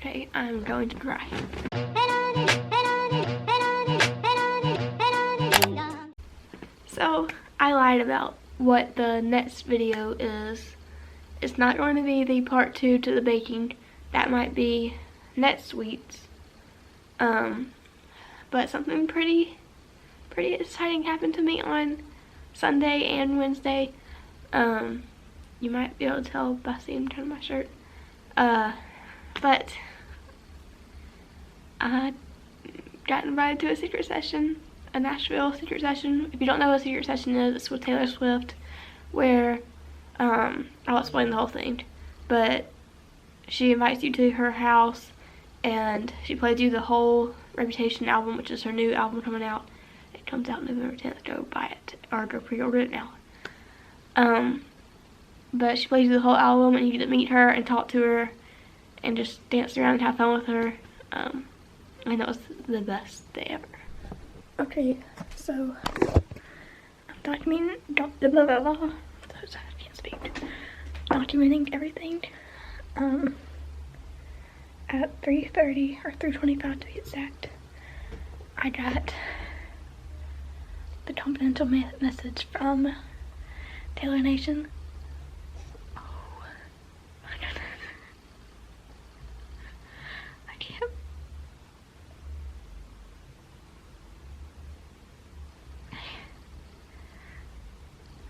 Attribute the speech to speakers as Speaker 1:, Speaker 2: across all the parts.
Speaker 1: Okay, I'm going to cry. So, I lied about what the next video is. It's not going to be the part 2 to the baking. That might be next week's. But something pretty exciting happened to me on Sunday and Wednesday. You might be able to tell by seeing kind of my shirt. But I got invited to a secret session, a Nashville secret session. If you don't know what a secret session is, it's with Taylor Swift, where I'll explain the whole thing. But she invites you to her house and she plays you the whole Reputation album, which is her new album coming out. It comes out November 10th. Go buy it or go pre-order it now. But she plays you the whole album and you get to meet her and talk to her and just dance around and have fun with her. And that was the best day ever. Okay, so I'm documenting, I can't speak. Documenting everything. At 3:30 or 3:25 to be exact, I got the confidential message from Taylor Nation. Oh my goodness. I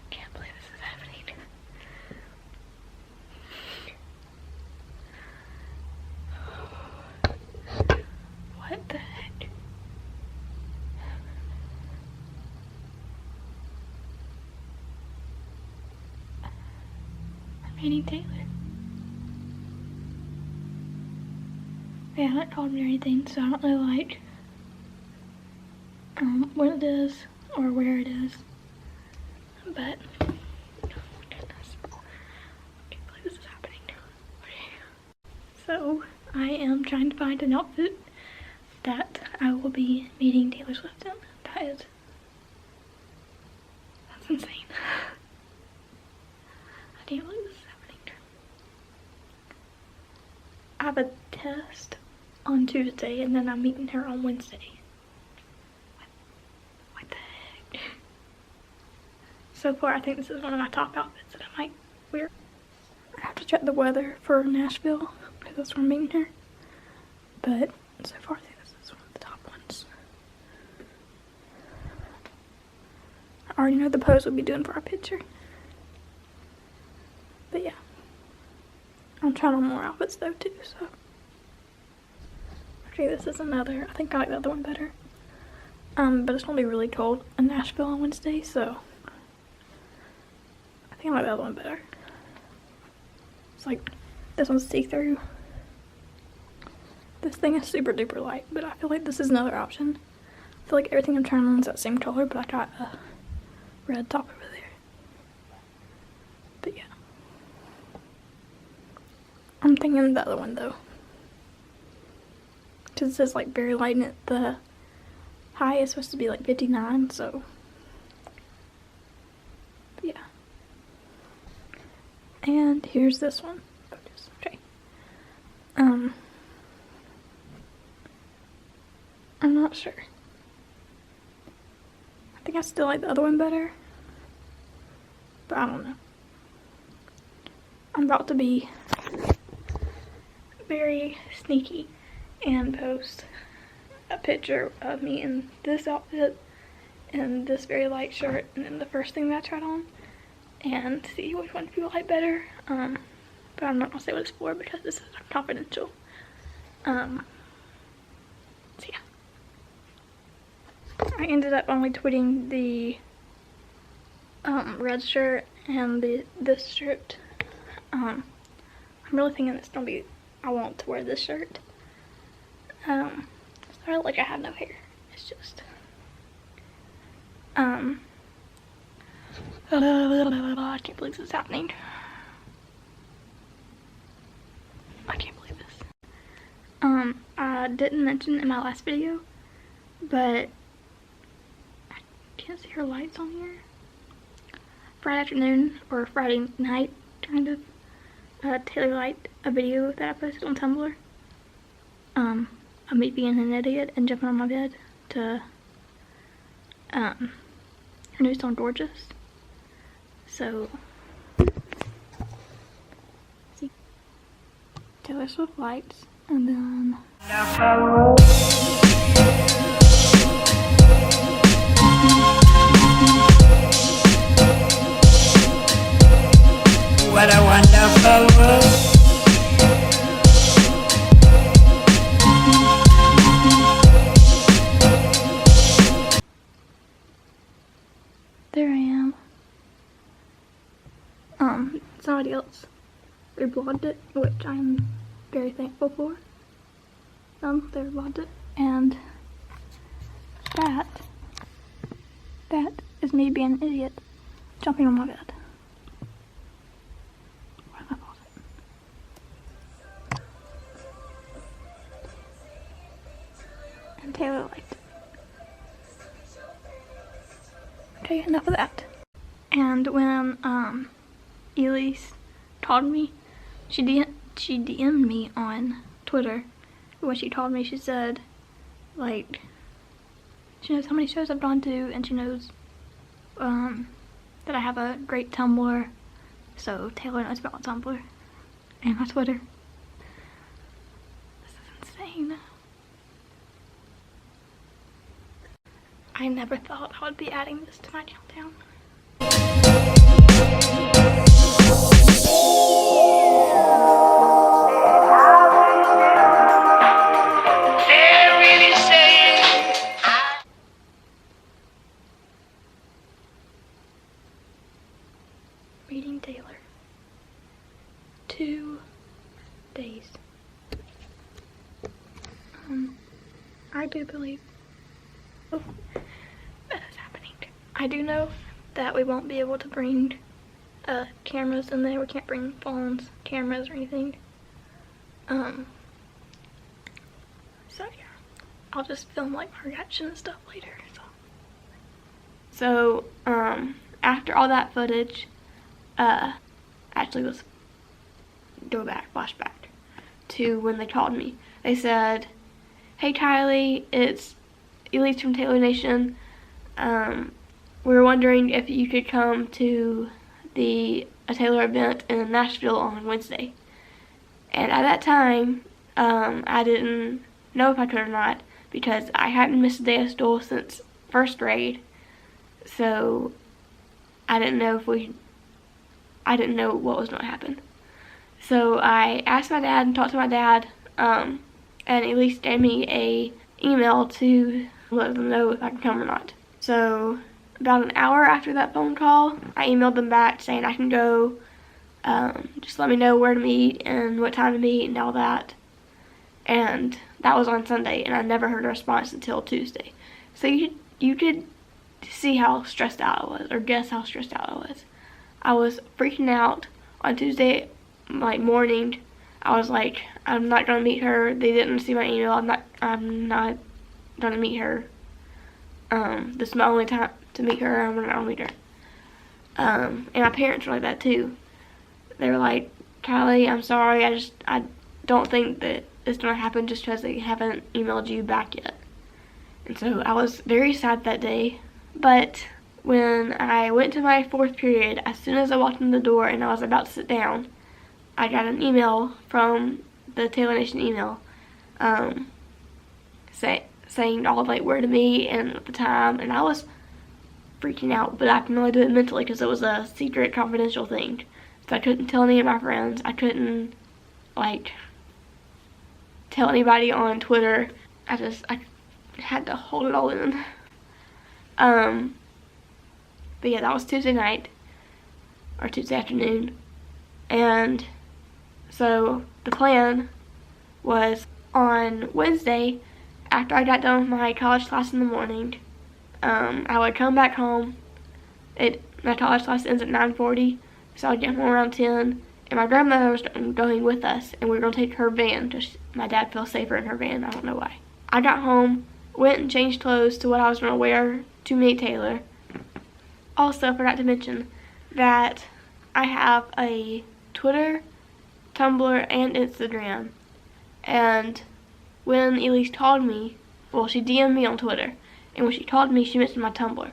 Speaker 1: can't believe this is happening. What the heck? I'm meeting Taylor. They haven't called me or anything, so I don't know like when it is or where it is. But oh my goodness. I can't believe this is happening. Okay. So I am trying to find an outfit that I will be meeting Taylor Swift in. That's insane. I can't believe this is happening. I have a test on Tuesday and then I'm meeting her on Wednesday. What the heck? So far I think this is one of my top outfits that I might wear. I have to check the weather for Nashville because that's where I'm meeting her. But so far I think this is one of the top ones. I already know the pose we'll be doing for our picture. But yeah. I'm trying on more outfits though too, so. Okay, this is another. I think I like the other one better. But it's gonna be really cold in Nashville on Wednesday, so I think I like the other one better. It's like, this one's see-through. This thing is super duper light, but I feel like this is another option. I feel like everything I'm trying on is that same color, but I got a red top over there. But yeah. I'm thinking the other one though. Because it says like very light and the high is supposed to be like 59, so. But yeah. And here's this one. Okay. I'm not sure. I think I still like the other one better. But I don't know. I'm about to be very sneaky and post a picture of me in this outfit and this very light shirt and then the first thing that I tried on and see which one people like better. But I'm not gonna say what it's for because this is confidential. So yeah. I ended up only tweeting the red shirt and this shirt. I'm really thinking it's gonna be, I want to wear this shirt. So I look like I have no hair. It's just I can't believe this is happening. I can't believe this. I didn't mention in my last video, but I can't see her lights on here. Friday afternoon or Friday night kind of Taylor liked a video that I posted on Tumblr of me being an idiot and jumping on my bed to her new song Gorgeous. So see Taylor Swift lights, and then
Speaker 2: what a wonderful world.
Speaker 1: there I am. Somebody else reblogged it, which I'm very thankful for. They reblogged it, and that is me being an idiot, jumping on my bed. Where did I pause it? And Taylor liked it. Okay, enough of that. And when Elise told me, she DM'd me on Twitter. When she told me, she said, like, she knows how many shows I've gone to, and she knows that I have a great Tumblr. So Taylor knows about my Tumblr and my Twitter. This is insane. I never thought I would be adding this to my countdown. Meeting Taylor. 2 days. I do believe that is happening. I do know that we won't be able to bring cameras in there. We can't bring phones, cameras, or anything. So yeah, I'll just film like my reaction and stuff later. So after all that footage, actually let's go back, flashback to when they called me. They said, "Hey Kyleigh, it's Elise from Taylor Nation. We were wondering if you could come to a Taylor event in Nashville on Wednesday." And at that time, I didn't know if I could or not, because I hadn't missed a day of school since 1st grade. So I didn't know what was going to happen. So I asked my dad and talked to my dad, and Elise gave me a email to let them know if I could come or not. So about an hour after that phone call, I emailed them back saying I can go, just let me know where to meet and what time to meet and all that. And that was on Sunday, and I never heard a response until Tuesday. So you could see how stressed out I was, or guess how stressed out I was. I was freaking out on Tuesday morning. I was like, I'm not gonna meet her. They didn't see my email. I'm not gonna meet her. This is my only time to meet her. I'm not gonna meet her. And my parents were like that too. They were like, Kyleigh, I'm sorry. I don't think that it's gonna happen just because they haven't emailed you back yet. And so I was very sad that day. But when I went to my 4th period, as soon as I walked in the door and I was about to sit down, I got an email from the Taylor Nation email saying all like where to meet and the time, and I was freaking out, but I can only do it mentally because it was a secret confidential thing. So I couldn't tell any of my friends. I couldn't like tell anybody on Twitter. I had to hold it all in. But yeah, that was Tuesday night, or Tuesday afternoon, and so the plan was on Wednesday, after I got done with my college class in the morning, I would come back home. My college class ends at 9:40, so I'd get home around 10, and my grandmother was going with us, and we were going to take her van, because my dad feels safer in her van. I don't know why. I got home, went and changed clothes to what I was going to wear to meet Taylor. Also, forgot to mention that I have a Twitter, Tumblr, and Instagram, and when Elise called me, well, she DM'd me on Twitter, and when she called me, she mentioned my Tumblr.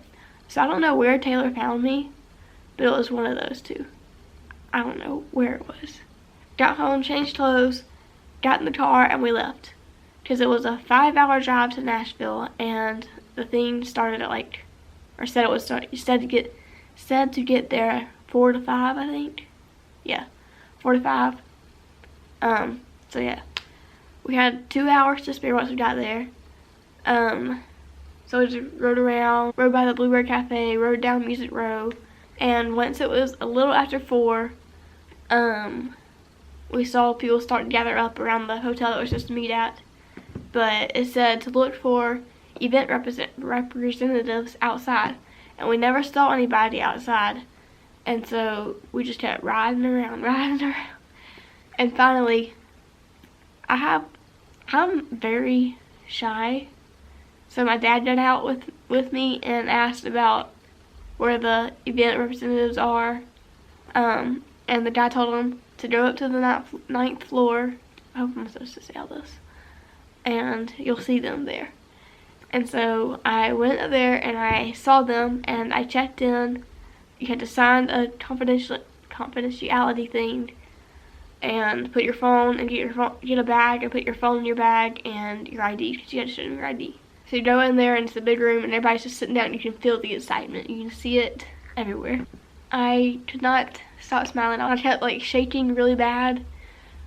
Speaker 1: So I don't know where Taylor found me, but it was one of those two. I don't know where it was. Got home, changed clothes, got in the car, and we left. Because it was a 5-hour drive to Nashville, and the thing started at like, or said it was said to get there 4 to 5, I think. Yeah, 4 to 5. So yeah, we had 2 hours to spare once we got there. So we just rode around, rode by the Bluebird Cafe, rode down Music Row, and once it was a little after 4, we saw people start to gather up around the hotel that we were supposed to meet at. But it said to look for event representatives outside, and we never saw anybody outside. And so we just kept riding around. And finally, I'm very shy. So my dad got out with me and asked about where the event representatives are. And the guy told him to go up to the 9th floor. I hope I'm supposed to say all this. And you'll see them there. And so I went up there and I saw them and I checked in. You had to sign a confidentiality thing and put your phone and get a bag and put your phone in your bag and your ID, because you had to show them your ID. So you go in there and it's a big room and everybody's just sitting down and you can feel the excitement. You can see it everywhere. I could not stop smiling. I kept like shaking really bad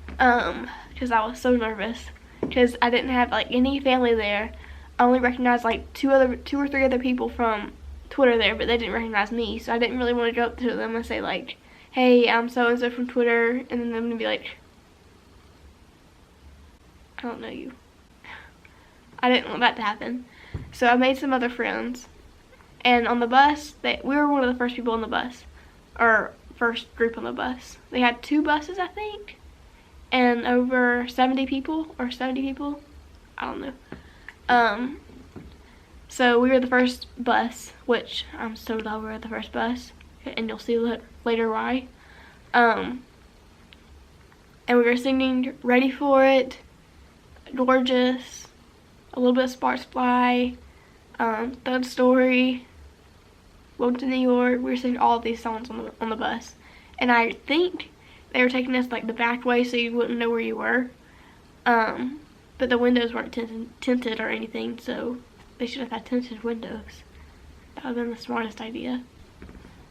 Speaker 1: because I was so nervous, because I didn't have like any family there. I only recognized like 2 or 3 other people from Twitter there, but they didn't recognize me, so I didn't really want to go up to them and say like, hey, I'm so and so from Twitter, and then them to be like, I don't know you. I didn't want that to happen. So I made some other friends, and on the bus, we were one of the first people on the bus, or first group on the bus. They had 2 buses, I think, and over 70 people, I don't know. So we were the first bus, which I'm so glad we were the first bus, and you'll see later why. And we were singing Ready For It, Gorgeous, a little bit of Sparks Fly, Third Story, Welcome to New York. We were singing all of these songs on the bus. And I think they were taking us like the back way so you wouldn't know where you were. But the windows weren't tinted or anything, so they should have had tinted windows. That would have been the smartest idea.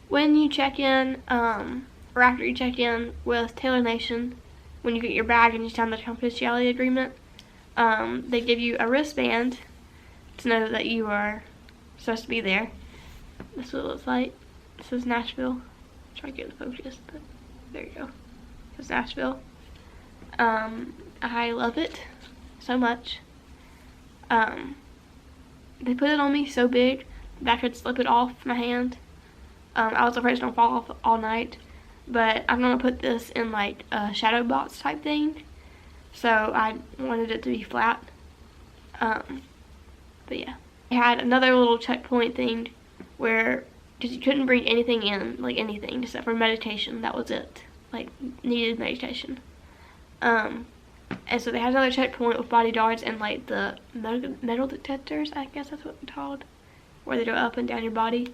Speaker 1: When you check in, or after you check in with Taylor Nation, when you get your bag and you sign the confidentiality agreement, they give you a wristband to know that you are supposed to be there. This is what it looks like. This is Nashville. Try to get the focus, but there you go. This is Nashville. I love it so much. They put it on me so big that I could slip it off my hand. I was afraid it's gonna fall off all night, but I'm gonna put this in like a shadow box type thing, so I wanted it to be flat. But yeah, I had another little checkpoint thing where, because you couldn't bring anything in, like anything except for meditation. That was it, like needed meditation. And so they had another checkpoint with bodyguards and like the metal detectors, I guess that's what they're called, where they go up and down your body.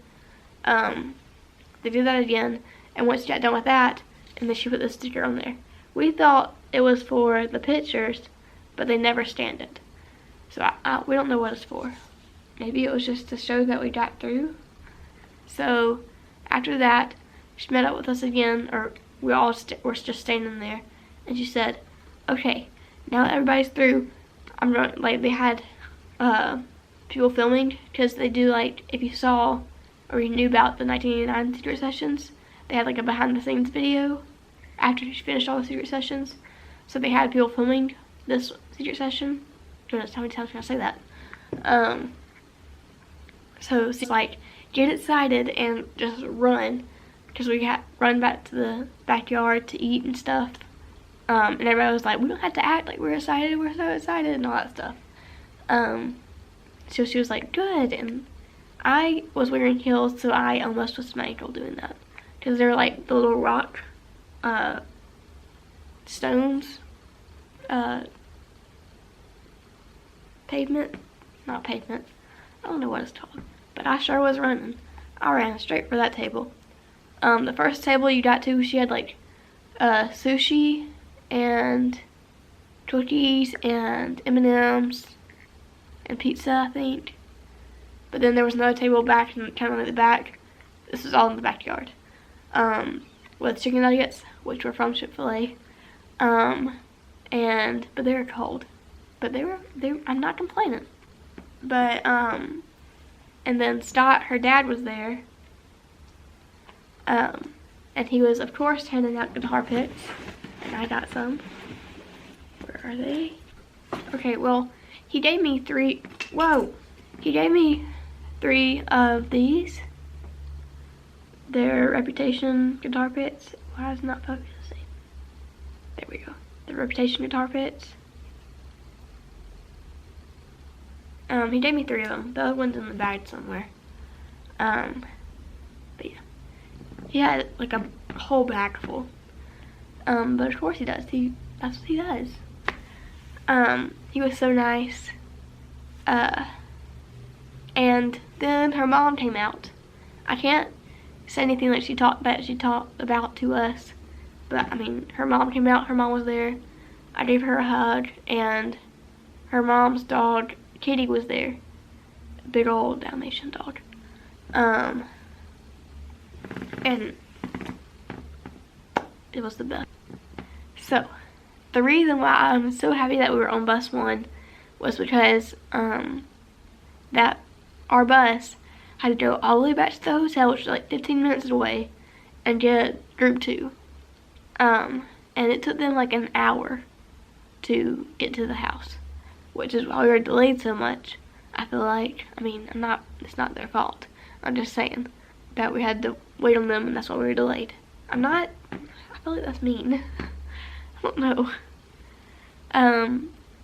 Speaker 1: They did that again, and once you got done with that, and then she put the sticker on there. We thought it was for the pictures, but they never scanned it. So we don't know what it's for. Maybe it was just to show that we got through. So after that, she met up with us again, or we all were just standing there, and she said, okay, now that everybody's through, I'm going, like, they had people filming, because they do, like, if you saw or you knew about the 1989 secret sessions, they had like a behind the scenes video after she finished all the secret sessions. So they had people filming this secret session. Goodness, how many times can I say that? So she's like, get excited and just run, because we had run back to the backyard to eat and stuff. And everybody was like, we don't have to act like we're excited, we're so excited, and all that stuff. So she was like, good. And I was wearing heels, so I almost twisted my ankle doing that, because they were like the little rock stones. pavement. Not pavement. I don't know what it's called. But I sure was running. I ran straight for that table. The first table you got to, she had like sushi and cookies and M&Ms and pizza, I think. But then there was another table back and kind of at the back. This was all in the backyard. With chicken nuggets, which were from Chick-fil-A. But they were cold. But I'm not complaining. But, and then Stott, her dad, was there. And he was, of course, handing out guitar picks. And I got some. Where are they? Okay, well, he gave me 3. Whoa! He gave me 3 of these. Their Reputation guitar picks. Why is it not focusing? There we go. The Reputation guitar picks. He gave me 3 of them. The other one's in the bag somewhere. But yeah. He had like a whole bag full. But of course he does. That's what he does. He was so nice. And then her mom came out. I can't say anything that she talked about to us. But I mean, her mom came out, her mom was there. I gave her a hug, and her mom's dog, Kitty, was there. A big old Dalmatian dog. And it was the best. So, the reason why I'm so happy that we were on bus 1 was because that our bus had to go all the way back to the hotel, which was like 15 minutes away, and get group 2. And it took them like an hour to get to the house, which is why we were delayed so much. I feel like, I mean, it's not their fault. I'm just saying that we had to wait on them, and that's why we were delayed. I feel like that's mean. I don't know.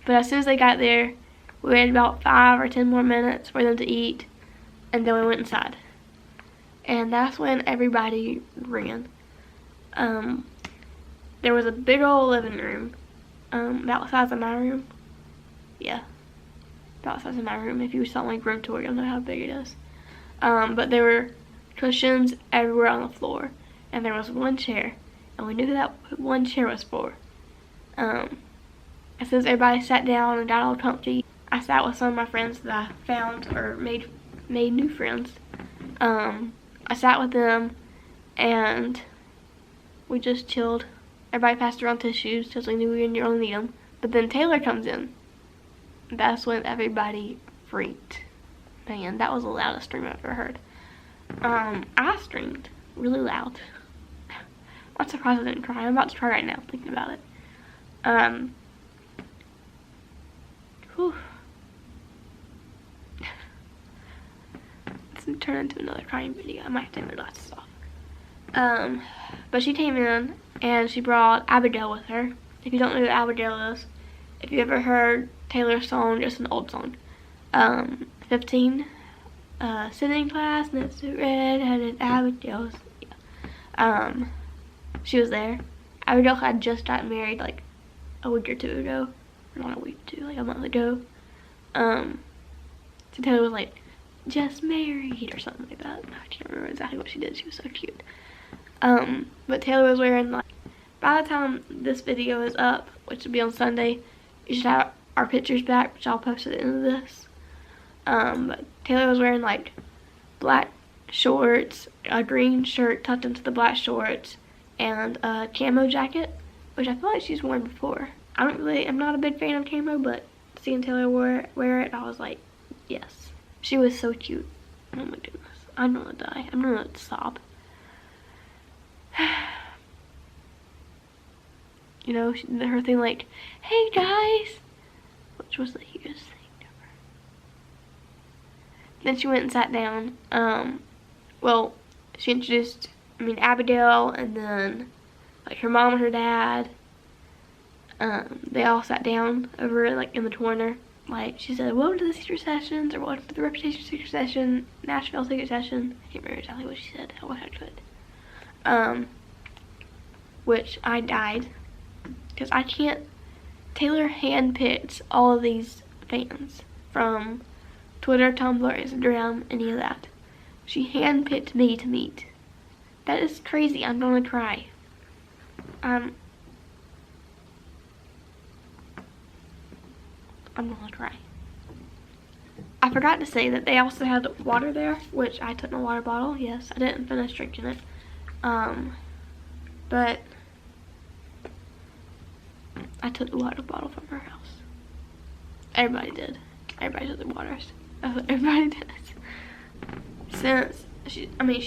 Speaker 1: But as soon as they got there, we waited about 5 or 10 more minutes for them to eat, and then we went inside. And that's when everybody ran. There was a big old living room, about the size of my room. Yeah, about the size of my room. If you saw my room tour, you'll know how big it is. But there were cushions everywhere on the floor, and there was 1 chair, and we knew who that 1 chair was for. As soon as everybody sat down and got all comfy, I sat with some of my friends that I found or made new friends. I sat with them, and we just chilled. Everybody passed around tissues because we knew we didn't really need them. But then Taylor comes in. That's when everybody freaked. Man, that was the loudest scream I've ever heard. I screamed really loud. I'm surprised I didn't cry. I'm about to cry right now thinking about it. Whew. It's turned into another crying video. I might have to take my glasses off. But she came in and she brought Abigail with her. If you don't know who Abigail is, if you ever heard Taylor's song, just an old song. 15, sitting class next to red-headed Abigail's. Yeah. She was there. Abigail had just gotten married like a week or 2 ago. Not a week or 2, like a month ago. So Taylor was like, just married or something like that. I can't remember exactly what she did. She was so cute. But Taylor was wearing, like, by the time this video is up, which will be on Sunday, you should have our pictures back, which I'll post at the end of this. But Taylor was wearing, like, black shorts, a green shirt tucked into the black shorts, and a camo jacket, which I feel like she's worn before. I'm not a big fan of camo, but seeing Taylor wear it, I was like, yes. She was so cute. Oh my goodness. I'm gonna die. I'm gonna sob. You know, her thing like, hey guys, which was the cutest thing ever. Then she went and sat down. Well, she introduced, Abigail, and then, like, her mom and her dad. They all sat down over, like, in the corner. Like, she said, welcome to the secret sessions, or welcome to the Reputation secret session, Nashville secret session. I can't remember exactly what she said. I wish I could. Which I died. Because I can't. Taylor handpicked all of these fans. from Twitter, Tumblr, Instagram, any of that. She handpicked me to meet. That is crazy. I'm gonna cry. I'm gonna cry. I forgot to say that they also had water there, which I took my water bottle. Yes, I didn't finish drinking it. But I took the water bottle from her house. Everybody did. Everybody took the waters. That's what everybody did. Since she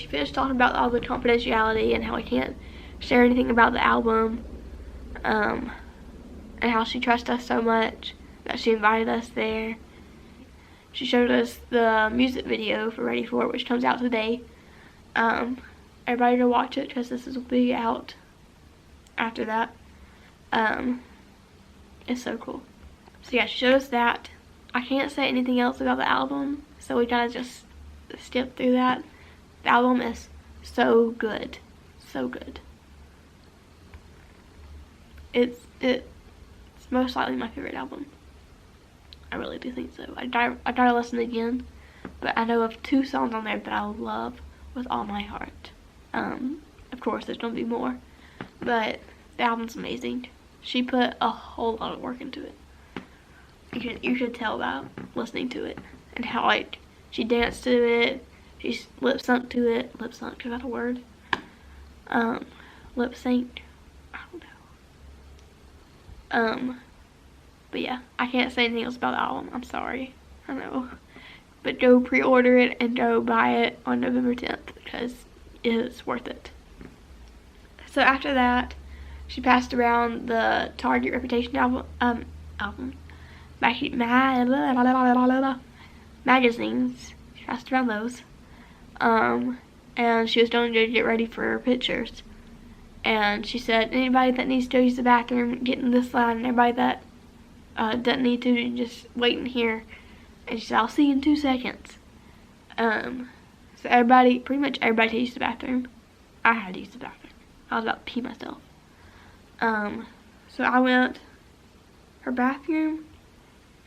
Speaker 1: finished talking about all the confidentiality and how I can't share anything about the album, and how she trusts us so much that she invited us there. She showed us the music video for Ready For It, which comes out today. Everybody to watch it because this will be out after that. It's so cool. So yeah, she showed us that. I can't say anything else about the album, so we gotta just skip through that. The album is so good. So good. It's most likely my favorite album. I really do think so. I gotta listen again, but I know of 2 songs on there that I love with all my heart. Of course, there's gonna be more, but the album's amazing. She put a whole lot of work into it. You should tell by listening to it and how like she danced to it, she lip synced to it. Lip synced, is that a word? Lip synced. I don't know. But yeah, I can't say anything else about the album. I'm sorry. I know. But go pre-order it and go buy it on November 10th because it's worth it. So after that, she passed around the Target Reputation magazines. She passed around those. And she was going to get ready for her pictures. And she said, anybody that needs to use the bathroom, get in this line. And everybody that doesn't need to, just wait in here. And she said, I'll see you in 2 seconds. So pretty much everybody to use the bathroom. I had to use the bathroom. I was about to pee myself. So I went. Her bathroom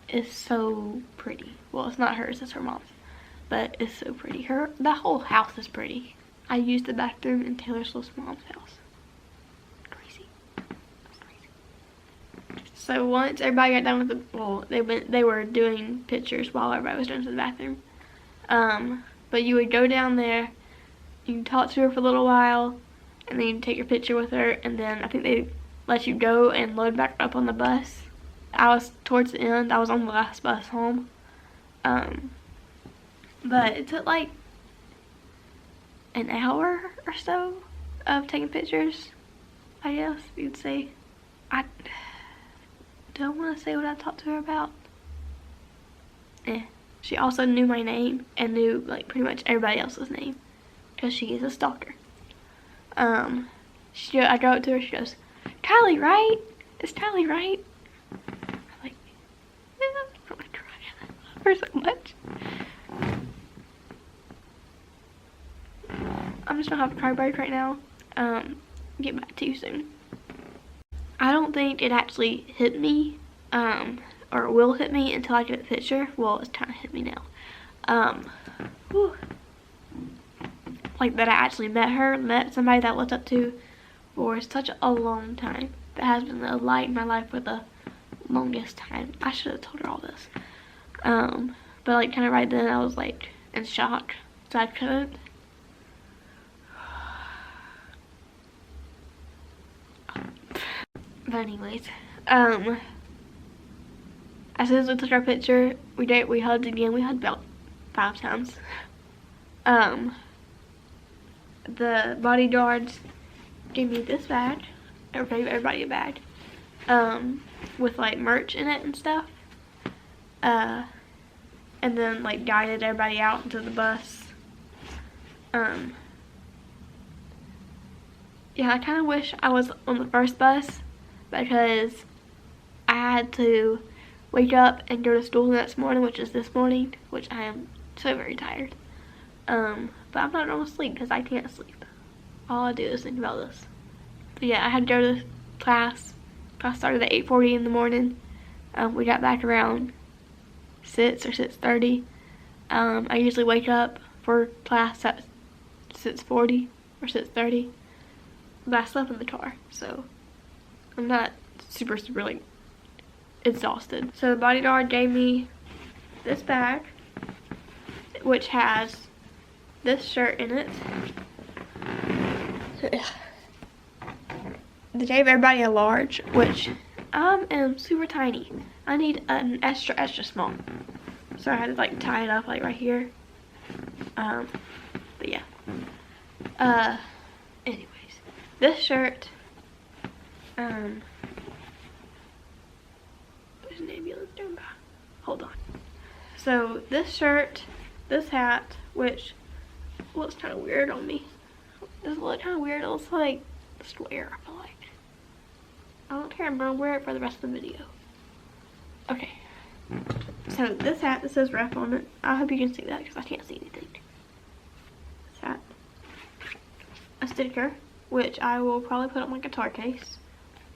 Speaker 1: is so pretty. Well, it's not hers, it's her mom's. But it's so pretty. The whole house is pretty. I used the bathroom in Taylor Swift's mom's house. Crazy. That's crazy. So once everybody got done with they were doing pictures while everybody was going to the bathroom. But you would go down there, you can talk to her for a little while, and then you take your picture with her, and then I think they let you go and load back up on the bus. I was towards the end. I was on the last bus home. But it took like an hour or so of taking pictures, I guess you'd say. I don't want to say what I talked to her about. She also knew my name and knew like pretty much everybody else's name because she is a stalker. I go up to her, she goes, Kyleigh, right? It's Kyleigh, right? I'm like, yeah, I'm probably crying. I love her so much. I'm just gonna have a cry break right now. Get back to you soon. I don't think it actually hit me, or will hit me until I get a picture. Well, it's kind of hit me now. Like that I actually met somebody that I looked up to for such a long time. That has been the light in my life for the longest time. I should have told her all this. But like kind of right then I was like in shock, so I couldn't. But anyways, as soon as we took our picture, we hugged again. We hugged about 5 times. The bodyguards gave me this bag, or gave everybody a bag, with like merch in it and stuff. And then like guided everybody out into the bus. Yeah, I kind of wish I was on the first bus because I had to wake up and go to school the next morning, which is this morning, which I am so very tired. But I'm not going to sleep because I can't sleep. All I do is think about this. But yeah, I had to go to class. Class started at 8:40 in the morning. We got back around 6 or 6:30. I usually wake up for class at 6:40 or 6:30, but I slept in the car, so I'm not super like exhausted. So the bodyguard gave me this bag, which has this shirt in it. So, yeah. They gave everybody a large, which I am super tiny. I need an extra small. So I had to like tie it up like right here. But yeah. Anyways, this shirt, there's an ambulance down by. Hold on. So this shirt, this hat, which looks kind of weird on me. Does it look kind of weird? It looks like a square, I feel like. I don't care, I'm gonna wear it for the rest of the video. Okay. So this hat that says ref on it, I hope you can see that because I can't see anything. This hat. A sticker, which I will probably put on my guitar case.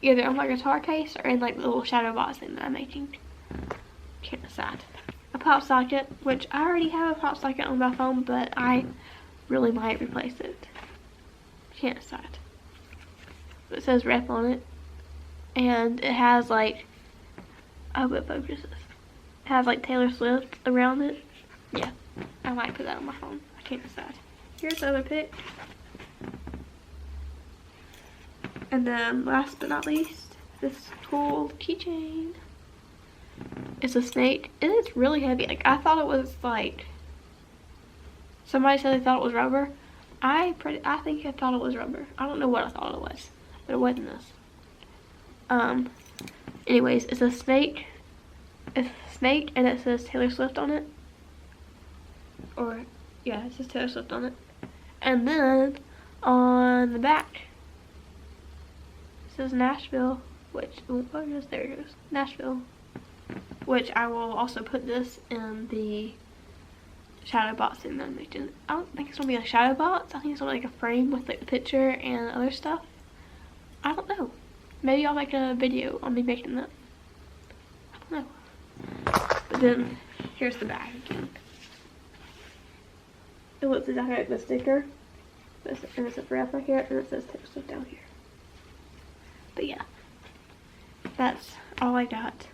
Speaker 1: Either on my guitar case or in like the little shadow box thing that I'm making. Can't decide. A pop socket, which I already have a pop socket on my phone, but I really might replace it. Can't decide. But it says ref on it. And it has like, I hope it focuses. It has like Taylor Swift around it. Yeah, I might put that on my phone. I can't decide. Here's the other pic. And then last but not least, this cool keychain. It's a snake. It is really heavy. Like I thought it was like, somebody said they thought it was rubber. I think I thought it was rubber. I don't know what I thought it was, but it wasn't this. Anyways, it's a snake. It's a snake and it says Taylor Swift on it. Or, yeah, it says Taylor Swift on it. And then, on the back, it says Nashville, which, oh, there it goes, Nashville. Which I will also put this in the shadow box in that I'm making. I don't think it's gonna be a shadow box. I think it's gonna be like a frame with like the picture and other stuff. I don't know. Maybe I'll make a video on me making that. I don't know. But then, here's the bag again. It looks exactly like the sticker. And it's a ref right here, and it says Taylor Swift down here. But yeah. That's all I got.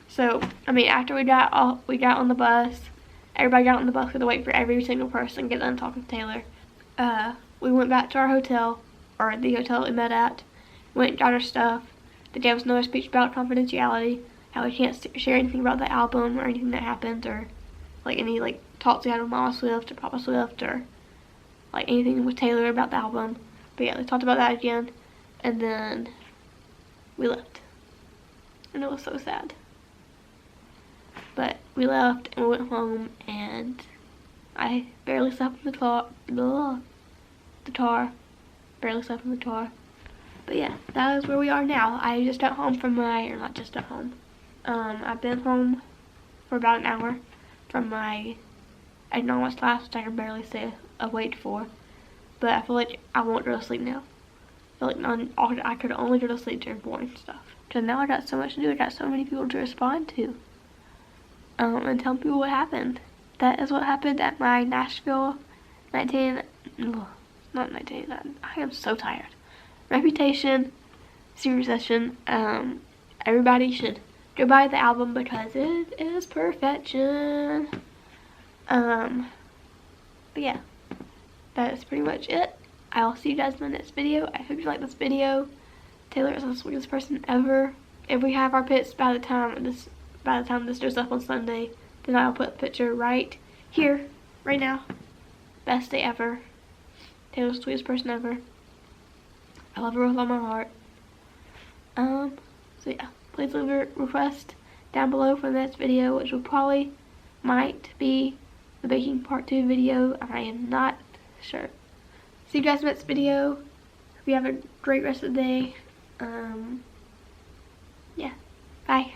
Speaker 1: So, I mean, after we got on the bus, everybody got on the bus, we had to wait for every single person to get done talking to Taylor. We went back to our hotel, or the hotel that we met at. Went and got our stuff. They gave us another speech about confidentiality, how we can't share anything about the album or anything that happened, or like any like talks we had with Mama Swift or Papa Swift, or like anything with Taylor about the album. But yeah, they talked about that again, and then we left. And it was so sad. But we left and we went home, and I barely slept in the car. Barely slept in the car. But yeah, that is where we are now. I just got home from or not just got home. I've been home for about an hour from my economics class, which I can barely stay awake for. But I feel like I won't go to sleep now. I feel like I could only go to sleep during boring stuff. Because now I got so much to do. I got so many people to respond to. And tell people what happened. That is what happened at my Nashville not 1989. I am so tired. Reputation, secret session. Everybody should go buy the album because it is perfection. But yeah, that is pretty much it. I'll see you guys in the next video. I hope you like this video. Taylor is the sweetest person ever. If we have our picks by the time this goes up on Sunday, then I'll put the picture right here, right now. Best day ever. Taylor's the sweetest person ever. I love her with all my heart. So yeah, please leave a request down below for the next video, which might be the baking part 2 video. I am not sure. See you guys in the next video. Hope you have a great rest of the day. Yeah, bye.